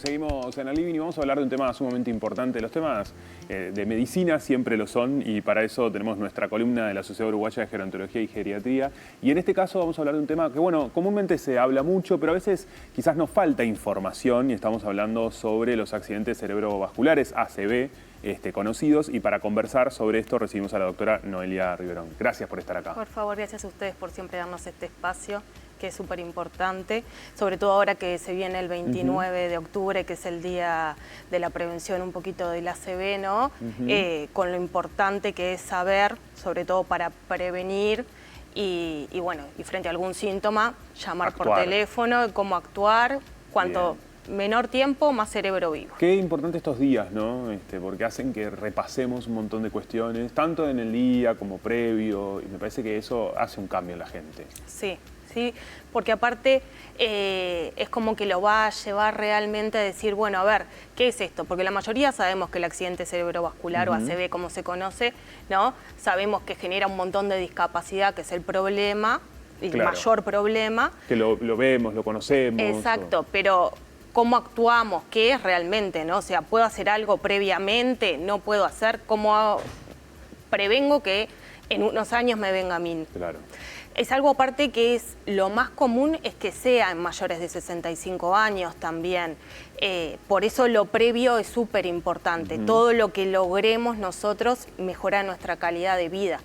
seguimos en el Living y vamos a hablar de un tema sumamente importante. Los temas de medicina siempre lo son y para eso tenemos nuestra columna de la Sociedad Uruguaya de Gerontología y Geriatría. Y en este caso vamos a hablar de un tema que, bueno, comúnmente se habla mucho, pero a veces quizás nos falta información y estamos hablando sobre los accidentes cerebrovasculares, ACV, conocidos. Y para conversar sobre esto recibimos a la doctora Noelia Riverón. Gracias por estar acá. Por favor, gracias a ustedes por siempre darnos este espacio, que es súper importante, sobre todo ahora que se viene el 29 de octubre, que es el Día de la Prevención un poquito del ACV, ¿no? Con lo importante que es saber, sobre todo para prevenir y bueno, y frente a algún síntoma, llamar por teléfono, cómo actuar, cuanto menor tiempo, más cerebro vivo. Qué importante estos días, ¿no? Porque hacen que repasemos un montón de cuestiones, tanto en el día como previo, y me parece que eso hace un cambio en la gente. Sí. ¿Sí? Porque aparte es como que lo va a llevar realmente a decir, bueno, a ver, ¿qué es esto? Porque la mayoría sabemos que el accidente cerebrovascular o ACV, como se conoce, ¿no? Sabemos que genera un montón de discapacidad, que es el problema, el mayor problema. Que lo vemos, lo conocemos. Exacto, pero ¿cómo actuamos? ¿Qué es realmente, no? O sea, ¿puedo hacer algo previamente? ¿No puedo hacer? ¿Cómo prevengo que en unos años me venga a mí? Claro. Es algo aparte que es lo más común es que sea en mayores de 65 años también. Por eso lo previo es súper importante. Todo lo que logremos nosotros mejora nuestra calidad de vida.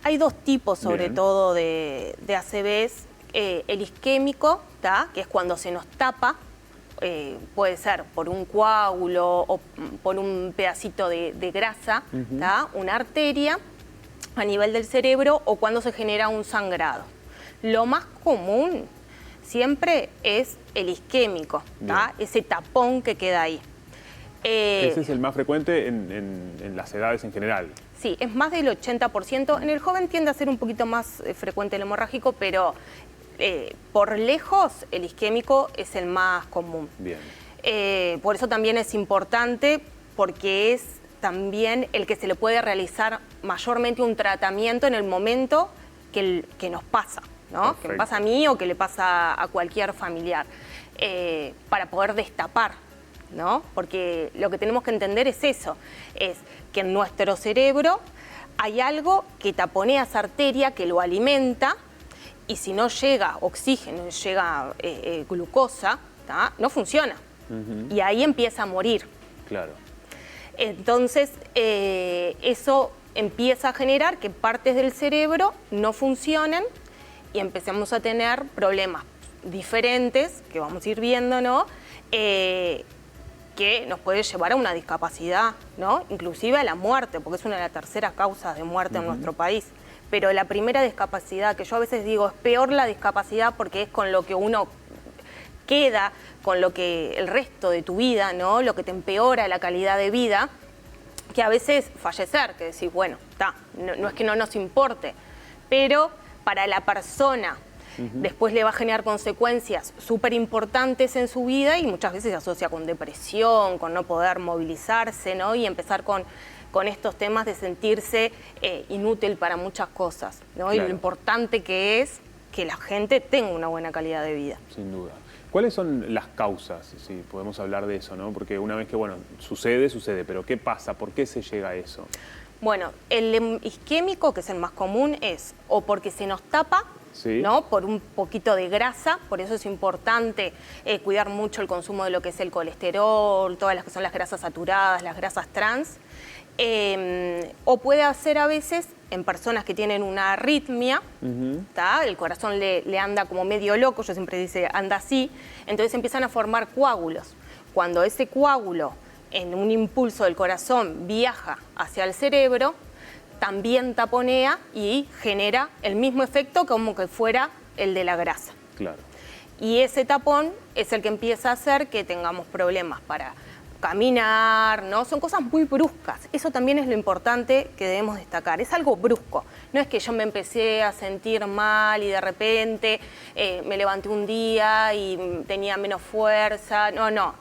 Hay dos tipos sobre todo de ACVs. El isquémico, ¿tá? Que es cuando se nos tapa. Puede ser por un coágulo o por un pedacito de grasa, ¿tá? Una arteria a nivel del cerebro o cuando se genera un sangrado. Lo más común siempre es el isquémico, ¿tá? Ese tapón que queda ahí. Ese es el más frecuente en las edades en general. Sí, es más del 80%. En el joven tiende a ser un poquito más frecuente el hemorrágico, pero por lejos el isquémico es el más común. Bien. Por eso también es importante, porque es también el que se le puede realizar mayormente un tratamiento en el momento que nos pasa, ¿no? Perfecto. Que me pasa a mí o que le pasa a cualquier familiar, para poder destapar, ¿no? Porque lo que tenemos que entender es eso, es que en nuestro cerebro hay algo que taponea esa arteria, que lo alimenta, y si no llega oxígeno, llega glucosa, ¿tá? No funciona. Y ahí empieza a morir. Claro. Entonces, eso empieza a generar que partes del cerebro no funcionen y empecemos a tener problemas diferentes, que vamos a ir viendo, ¿no? Que nos puede llevar a una discapacidad, ¿no? Inclusive a la muerte, porque es una de las terceras causas de muerte en nuestro país. Pero la primera discapacidad, que yo a veces digo, es peor la discapacidad porque es con lo que uno queda, con lo que el resto de tu vida, ¿no? Lo que te empeora la calidad de vida, que a veces fallecer, que decís, bueno, no es que no nos importe, pero para la persona después le va a generar consecuencias súper importantes en su vida y muchas veces se asocia con depresión, con no poder movilizarse, ¿no? Y empezar con estos temas de sentirse inútil para muchas cosas, ¿no? Claro. Y lo importante que es que la gente tenga una buena calidad de vida. Sin duda. ¿Cuáles son las causas? Si podemos hablar de eso, ¿no? Porque una vez que, bueno, sucede, pero ¿qué pasa? ¿Por qué se llega a eso? Bueno, el isquémico, que es el más común, es o porque se nos tapa, ¿no? Por un poquito de grasa, por eso es importante cuidar mucho el consumo de lo que es el colesterol, todas las que son las grasas saturadas, las grasas trans, o puede hacer a veces en personas que tienen una arritmia, el corazón le anda como medio loco, yo siempre dice anda así, entonces empiezan a formar coágulos. Cuando ese coágulo en un impulso del corazón viaja hacia el cerebro, también taponea y genera el mismo efecto como que fuera el de la grasa. Claro. Y ese tapón es el que empieza a hacer que tengamos problemas para caminar, ¿no? Son cosas muy bruscas. Eso también es lo importante que debemos destacar. Es algo brusco. No es que yo me empecé a sentir mal y de repente me levanté un día y tenía menos fuerza. No, no.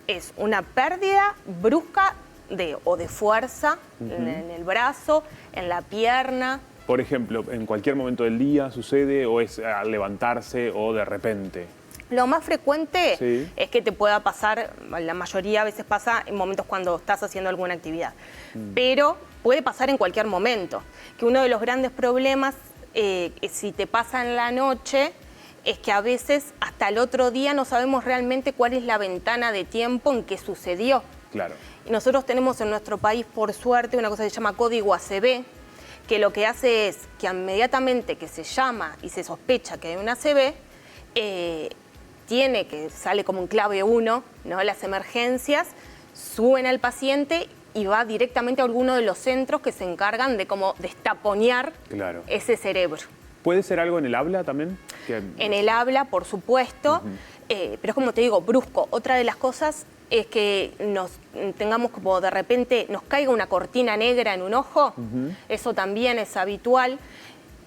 Es una pérdida brusca de fuerza en el brazo, en la pierna. Por ejemplo, ¿en cualquier momento del día sucede o es al levantarse o de repente? Lo más frecuente Sí. es que te pueda pasar, la mayoría a veces pasa en momentos cuando estás haciendo alguna actividad, pero puede pasar en cualquier momento. Que uno de los grandes problemas, si te pasa en la noche, es que a veces hasta el otro día no sabemos realmente cuál es la ventana de tiempo en que sucedió. Claro. Y nosotros tenemos en nuestro país, por suerte, una cosa que se llama código ACV, que lo que hace es que inmediatamente que se llama y se sospecha que hay un ACV, sale como un clave 1, ¿no? Las emergencias suben al paciente y va directamente a alguno de los centros que se encargan de como destaponear Claro. ese cerebro. ¿Puede ser algo en el habla también? En el habla, por supuesto, pero es como te digo, brusco. Otra de las cosas es que tengamos como de repente, nos caiga una cortina negra en un ojo, eso también es habitual.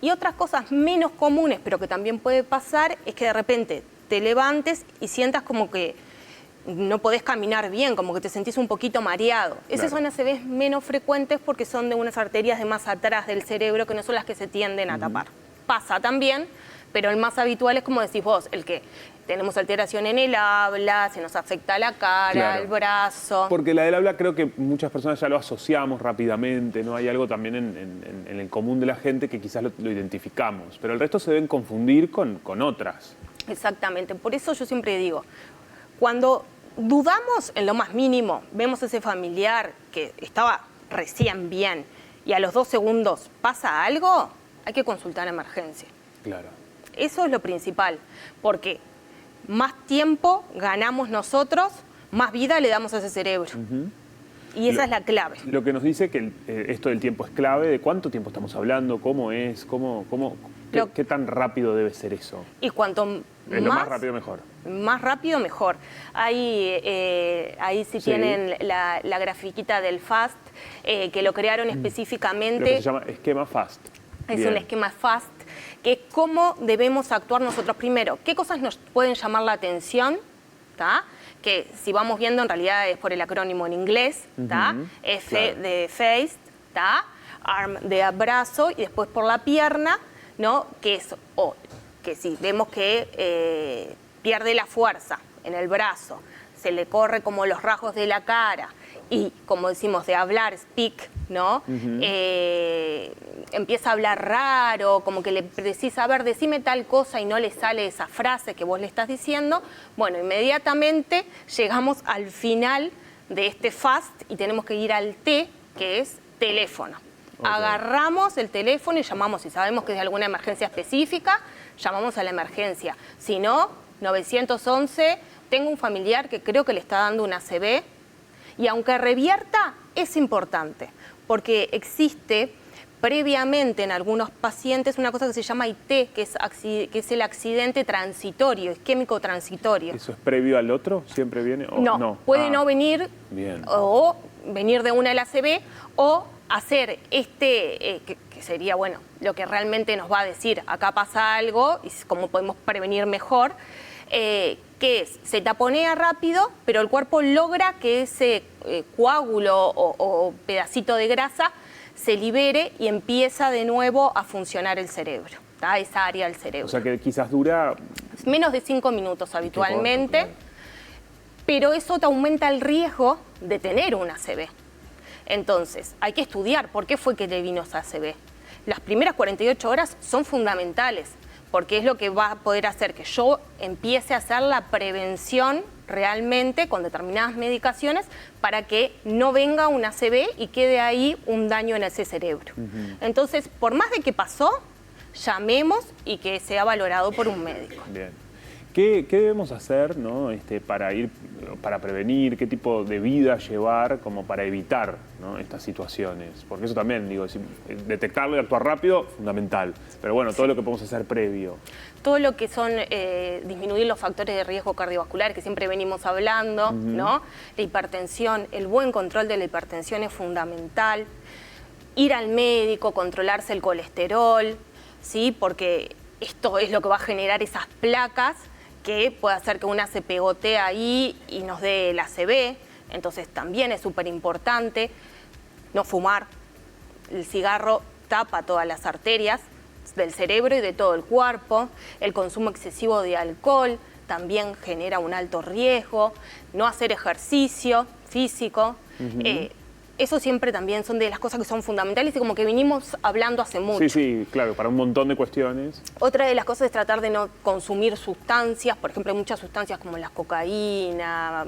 Y otras cosas menos comunes, pero que también puede pasar, es que de repente te levantes y sientas como que no podés caminar bien, como que te sentís un poquito mareado. Esas son ACVs menos frecuentes porque son de unas arterias de más atrás del cerebro que no son las que se tienden a tapar. Pasa también, pero el más habitual es como decís vos, el que tenemos alteración en el habla, se nos afecta la cara, Claro. el brazo. Porque la del habla creo que muchas personas ya lo asociamos rápidamente, ¿no? Hay algo también en el común de la gente que quizás lo identificamos, pero el resto se deben confundir con otras. Exactamente, por eso yo siempre digo, cuando dudamos en lo más mínimo, vemos ese familiar que estaba recién bien y a los 2 segundos pasa algo, hay que consultar a emergencia. Claro. Eso es lo principal, porque más tiempo ganamos nosotros, más vida le damos a ese cerebro. Y esa es la clave. Lo que nos dice que esto del tiempo es clave, ¿de cuánto tiempo estamos hablando? ¿Cómo es? ¿Qué tan rápido debe ser eso? Y cuanto Es lo más rápido mejor. Más rápido, mejor. Ahí sí tienen la grafiquita del FAST, que lo crearon específicamente. Lo que se llama esquema FAST. Es Bien. un esquema FAST, que es cómo debemos actuar nosotros primero. ¿Qué cosas nos pueden llamar la atención? ¿Tá? Que si vamos viendo, en realidad es por el acrónimo en inglés, ¿tá? F claro. de face, ¿tá? Arm de abrazo, y después por la pierna, ¿no? Que es, que si vemos que pierde la fuerza en el brazo, se le corre como los rasgos de la cara, y como decimos, de hablar, speak, ¿no? Empieza a hablar raro, como que le decís, a ver, decime tal cosa y no le sale esa frase que vos le estás diciendo. Bueno, inmediatamente llegamos al final de este FAST y tenemos que ir al T, que es teléfono. Okay. Agarramos el teléfono y llamamos, si sabemos que es de alguna emergencia específica, llamamos a la emergencia. Si no, 911, tengo un familiar que creo que le está dando una ACV, y aunque revierta, es importante, porque existe previamente en algunos pacientes una cosa que se llama IT, que es el accidente transitorio, isquémico transitorio. ¿Eso es previo al otro? ¿Siempre viene? ¿O no? Puede no venir, bien. O venir de una LACV, o hacer que sería, bueno, lo que realmente nos va a decir, acá pasa algo y cómo podemos prevenir mejor, que es, se taponea rápido, pero el cuerpo logra que ese coágulo o pedacito de grasa se libere y empieza de nuevo a funcionar el cerebro, ¿tá? Esa área del cerebro. O sea que quizás dura... menos de 5 minutos habitualmente, corto, claro. Pero eso te aumenta el riesgo de tener una ACV. Entonces, hay que estudiar por qué fue que le vino esa ACV. Las primeras 48 horas son fundamentales, porque es lo que va a poder hacer que yo empiece a hacer la prevención realmente con determinadas medicaciones para que no venga una ACV y quede ahí un daño en ese cerebro. Entonces, por más de que pasó, llamemos y que sea valorado por un médico. Bien. ¿Qué debemos hacer, ¿no? para prevenir? ¿Qué tipo de vida llevar como para evitar, ¿no? estas situaciones? Porque eso también, digo, detectarlo y actuar rápido, fundamental. Pero bueno, todo lo que podemos hacer previo. Todo lo que son disminuir los factores de riesgo cardiovascular, que siempre venimos hablando, ¿no? La hipertensión, el buen control de la hipertensión es fundamental. Ir al médico, controlarse el colesterol, ¿sí? Porque esto es lo que va a generar esas placas que puede hacer que una se pegotee ahí y nos dé la ACV. Entonces también es súper importante no fumar. El cigarro tapa todas las arterias del cerebro y de todo el cuerpo. El consumo excesivo de alcohol también genera un alto riesgo, no hacer ejercicio físico. Eso siempre también son de las cosas que son fundamentales y como que vinimos hablando hace mucho. Sí, sí, claro, para un montón de cuestiones. Otra de las cosas es tratar de no consumir sustancias, por ejemplo, hay muchas sustancias como la cocaína,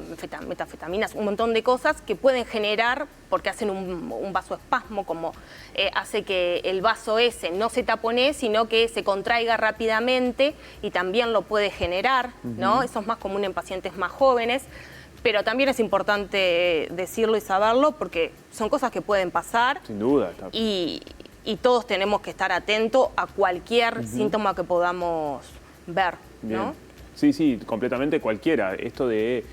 metafetaminas, un montón de cosas que pueden generar, porque hacen un vasoespasmo, como hace que el vaso ese no se tapone, sino que se contraiga rápidamente y también lo puede generar, ¿no? Eso es más común en pacientes más jóvenes. Pero también es importante decirlo y saberlo porque son cosas que pueden pasar. Sin duda. Y todos tenemos que estar atentos a cualquier síntoma que podamos ver, Bien. ¿no? Sí, sí, completamente cualquiera. Esto de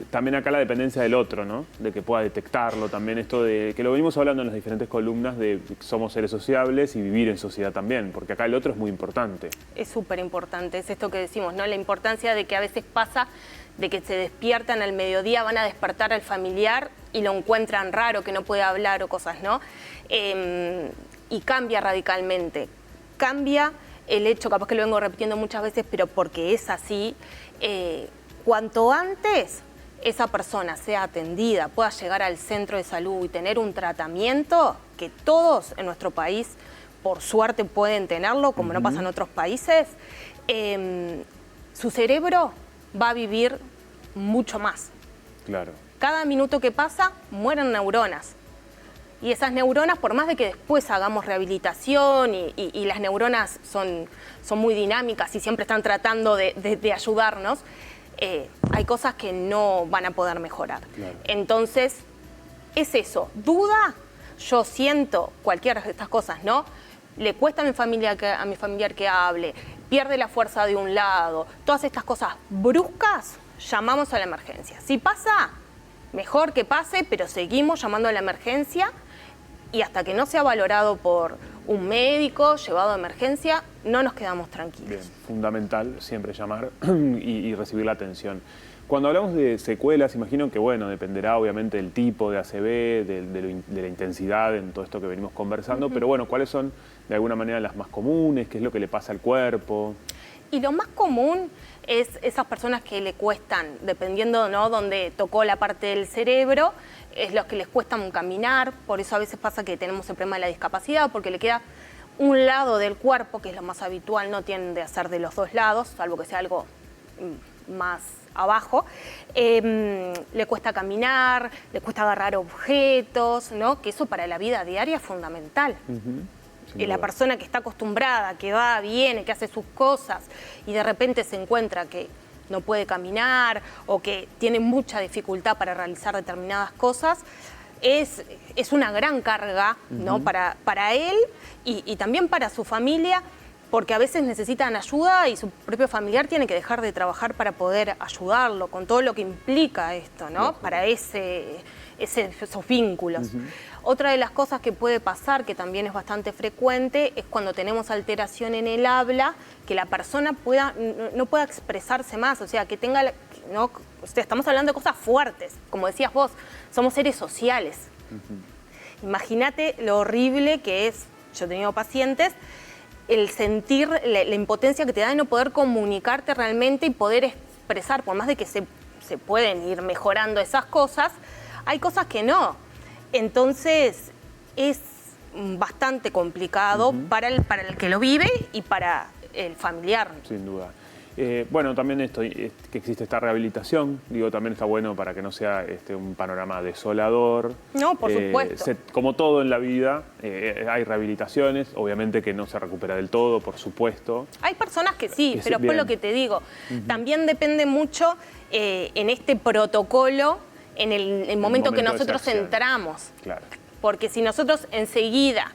también acá la dependencia del otro, ¿no? De que pueda detectarlo también. Esto de que lo venimos hablando en las diferentes columnas de que somos seres sociables y vivir en sociedad también, porque acá el otro es muy importante. Es súper importante, es esto que decimos, ¿no? La importancia de que a veces pasa de que se despiertan al mediodía, van a despertar al familiar y lo encuentran raro, que no puede hablar o cosas, ¿no? Y cambia radicalmente. Cambia el hecho, capaz que lo vengo repitiendo muchas veces, pero porque es así, cuanto antes esa persona sea atendida, pueda llegar al centro de salud y tener un tratamiento, que todos en nuestro país, por suerte, pueden tenerlo, como no pasa en otros países, su cerebro va a vivir mucho más. Claro. Cada minuto que pasa, mueren neuronas. Y esas neuronas, por más de que después hagamos rehabilitación y las neuronas son muy dinámicas y siempre están tratando de ayudarnos, hay cosas que no van a poder mejorar. Claro. Entonces, es eso. ¿Duda? Yo siento cualquiera de estas cosas, ¿no? Le cuesta a mi familiar que hable, pierde la fuerza de un lado, todas estas cosas bruscas, llamamos a la emergencia. Si pasa, mejor que pase, pero seguimos llamando a la emergencia y hasta que no sea valorado por un médico, llevado a emergencia, no nos quedamos tranquilos. Bien, fundamental siempre llamar y recibir la atención. Cuando hablamos de secuelas, imagino que, bueno, dependerá obviamente del tipo de ACV, de la intensidad en todo esto que venimos conversando, pero bueno, ¿cuáles son de alguna manera las más comunes? ¿Qué es lo que le pasa al cuerpo? Y lo más común es esas personas que le cuestan, dependiendo, ¿no?, donde tocó la parte del cerebro, es los que les cuestan caminar, por eso a veces pasa que tenemos el problema de la discapacidad, porque le queda un lado del cuerpo, que es lo más habitual, no tiende a ser de los dos lados, salvo que sea algo más abajo, le cuesta caminar, le cuesta agarrar objetos, ¿no?, que eso para la vida diaria es fundamental. La persona que está acostumbrada, que va, viene, que hace sus cosas y de repente se encuentra que no puede caminar o que tiene mucha dificultad para realizar determinadas cosas, es una gran carga, ¿no?, para él y también para su familia, porque a veces necesitan ayuda y su propio familiar tiene que dejar de trabajar para poder ayudarlo, con todo lo que implica esto, ¿no?, para esos vínculos. Otra de las cosas que puede pasar, que también es bastante frecuente, es cuando tenemos alteración en el habla, que la persona no pueda expresarse más, o sea, que tenga, ¿no?, o sea, estamos hablando de cosas fuertes, como decías vos, somos seres sociales. Imagínate lo horrible que es, yo he tenido pacientes, el sentir la impotencia que te da de no poder comunicarte realmente y poder expresar, por más de que se pueden ir mejorando esas cosas, hay cosas que no. Entonces es bastante complicado para el que lo vive y para el familiar. Sin duda. Bueno, también que existe esta rehabilitación, digo, también está bueno para que no sea un panorama desolador. No, por supuesto. Como todo en la vida, hay rehabilitaciones, obviamente que no se recupera del todo, por supuesto. Hay personas que sí, pero por lo que te digo, también depende mucho en este protocolo, en el momento que nosotros entramos. Claro. Porque si nosotros enseguida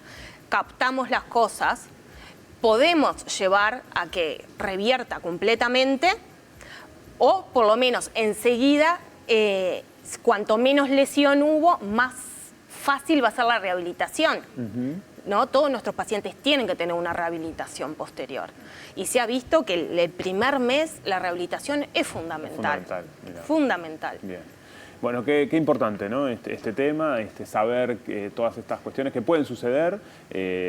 captamos las cosas, podemos llevar a que revierta completamente o por lo menos enseguida, cuanto menos lesión hubo, más fácil va a ser la rehabilitación. ¿No? Todos nuestros pacientes tienen que tener una rehabilitación posterior. Y se ha visto que el primer mes la rehabilitación es fundamental. Fundamental, mirá. Fundamental. Bien. Bueno, qué importante, ¿no? Este tema, saber todas estas cuestiones que pueden suceder.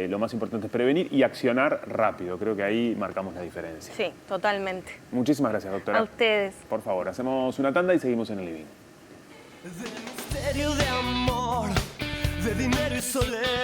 Lo más importante es prevenir y accionar rápido. Creo que ahí marcamos la diferencia. Sí, totalmente. Muchísimas gracias, doctora. A ustedes. Por favor, hacemos una tanda y seguimos en el living. De misterio de amor, de dinero y soledad.